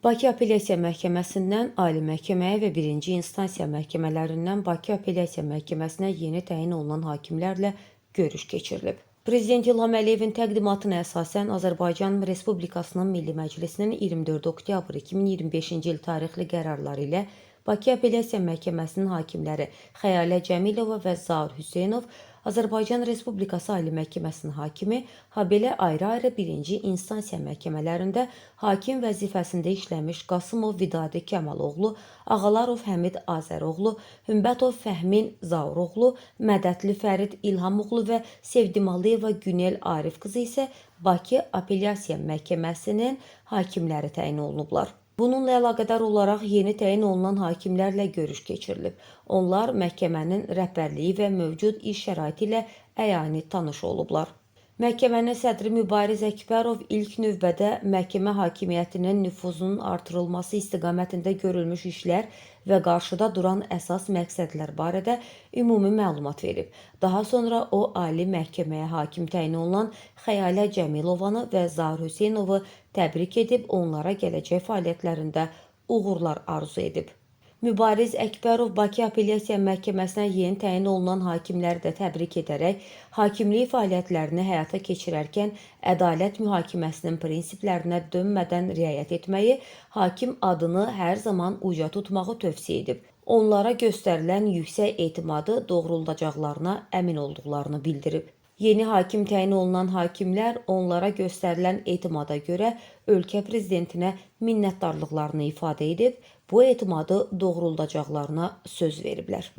Bakı Apellyasiya Məhkəməsindən Ali Məhkəməyə və 1-ci instansiya məhkəmələrindən Bakı Apellyasiya Məhkəməsinə yeni təyin olunan hakimlərlə görüş keçirilib. Prezident İlham Əliyevin təqdimatına əsasən Azərbaycan Respublikasının Milli Məclisinin 24 oktyabr 2025-ci il tarixli qərarları ilə Bakı Apellyasiya Məhkəməsinin hakimləri Xəyalə Cəmilova və Zaur Hüseynov, Azərbaycan Respublikası Ali Məhkəməsinin hakimi, habelə ayrı-ayrı 1-ci instansiya məhkəmələrində hakim vəzifəsində işləmiş Qasımov Vidadi Kəmaloğlu, Ağalarov Həmid Azəroğlu, Hümbətov Fəhmin Zauroğlu, Mədətli Fərid İlhamoğlu və Sevdimalıyeva Günel Arif qızı isə Bakı Apellyasiya Məhkəməsinin hakimləri təyin olunublar. Bununla əlaqədar olaraq yeni təyin olunan hakimlərlə görüş keçirilib. Onlar məhkəmənin rəhbərliyi və mövcud iş şəraiti ilə əyani tanış olublar. Məhkəmənin sədri Mübariz Əkbərov ilk növbədə məhkəmə hakimiyyətinin nüfuzunun artırılması istiqamətində görülmüş işlər və qarşıda duran əsas məqsədlər barədə ümumi məlumat verib. Daha sonra o, Ali Məhkəməyə hakim təyin olunan Xəyalə Cəmilovanı və Zaur Hüseynovu təbrik edib, onlara gələcək fəaliyyətlərində uğurlar arzu edib. Mübariz Əkbərov Bakı Apellyasiya Məhkəməsinə yeni təyin olunan hakimləri də təbrik edərək, hakimlik fəaliyyətlərini həyata keçirərkən ədalət mühakiməsinin prinsiplərinə dönmədən riayət etməyi, hakim adını hər zaman uca tutmağı tövsiyə edib. Onlara göstərilən yüksək etimadı doğruldacaqlarına əmin olduqlarını bildirib. Yeni hakim təyin olunan hakimlər onlara göstərilən etimada görə ölkə prezidentinə minnətdarlıqlarını ifadə edib, bu etimadı doğruldacaqlarına söz veriblər.